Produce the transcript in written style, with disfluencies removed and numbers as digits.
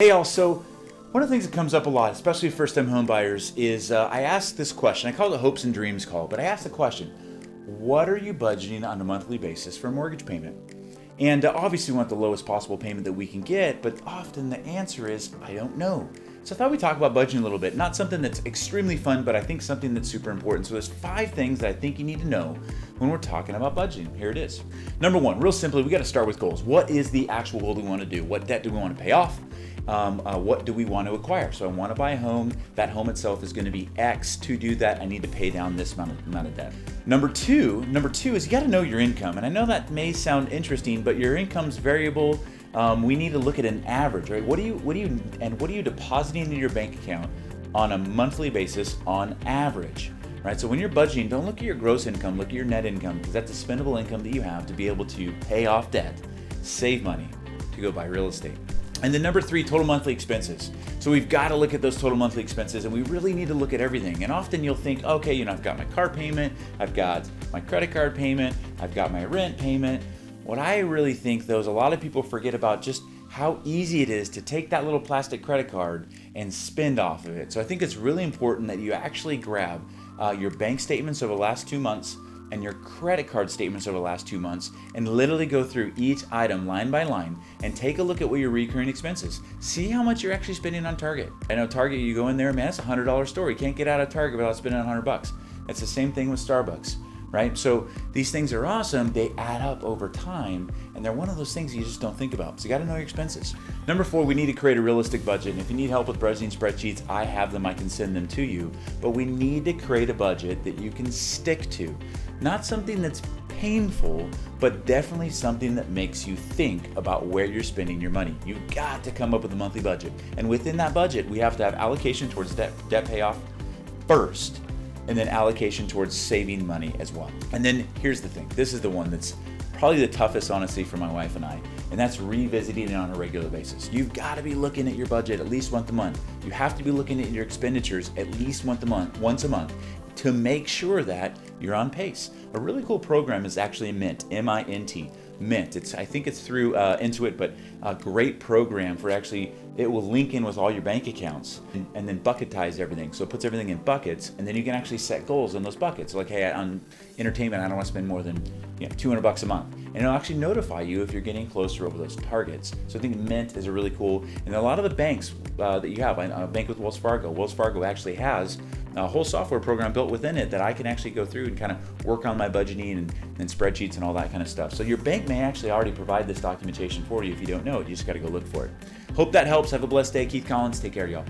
Hey, also, one of the things that comes up a lot, especially first-time home buyers, is I ask this question. I call it a hopes and dreams call, but I ask the question, what are you budgeting on a monthly basis for a mortgage payment? And obviously we want the lowest possible payment that we can get, but often the answer is, I don't know. So I thought we'd talk about budgeting a little bit. Not something that's extremely fun, but I think something that's super important. So there's 5 things that I think you need to know when we're talking about budgeting. Here it is. Number 1, real simply, we got to start with goals. What is the actual goal we want to do? What debt do we want to pay off? What do we want to acquire? So I want to buy a home. That home itself is going to be X. To do that, I need to pay down this amount of debt. Number two is you got to know your income. And I know that may sound interesting, but your income's variable. We need to look at an average, right? What are you depositing into your bank account on a monthly basis on average? Right? So when you're budgeting, don't look at your gross income, look at your net income, because that's a spendable income that you have to be able to pay off debt, save money to go buy real estate. And then number 3, total monthly expenses. So we've got to look at those total monthly expenses, and we really need to look at everything. And often you'll think, okay, I've got my car payment, I've got my credit card payment, I've got my rent payment. What I really think, though, is a lot of people forget about just how easy it is to take that little plastic credit card and spend off of it. So I think it's really important that you actually grab your bank statements over the last 2 months and your credit card statements over the last 2 months and literally go through each item line by line and take a look at what your recurring expenses. See how much you're actually spending on Target. I know Target, you go in there, man, it's a $100 store. You can't get out of Target without spending $100. It's the same thing with Starbucks, right? So these things are awesome. They add up over time, and they're one of those things you just don't think about. So you got to know your expenses. Number 4, we need to create a realistic budget. And if you need help with budgeting spreadsheets, I have them. I can send them to you. But we need to create a budget that you can stick to. Not something that's painful, but definitely something that makes you think about where you're spending your money. You've got to come up with a monthly budget. And within that budget, we have to have allocation towards debt payoff first, and then allocation towards saving money as well. And then here's the thing. This is the one that's probably the toughest, honestly, for my wife and I, and that's revisiting it on a regular basis. You've got to be looking at your budget at least once a month. You have to be looking at your expenditures at least once a month to make sure that you're on pace. A really cool program is actually Mint, M-I-N-T, Mint. I think it's through Intuit, but a great program for actually, it will link in with all your bank accounts and then bucketize everything. So it puts everything in buckets, and then you can actually set goals in those buckets. Like, hey, on entertainment, I don't want to spend more than $200 a month. And it'll actually notify you if you're getting closer over those targets. So I think Mint is a really cool, and a lot of the banks that you have, a bank with Wells Fargo actually has a whole software program built within it that I can actually go through and kind of work on my budgeting and spreadsheets and all that kind of stuff. So your bank may actually already provide this documentation for you. If you don't know it, you just got to go look for it. Hope that helps. Have a blessed day. Keith Collins. Take care, y'all.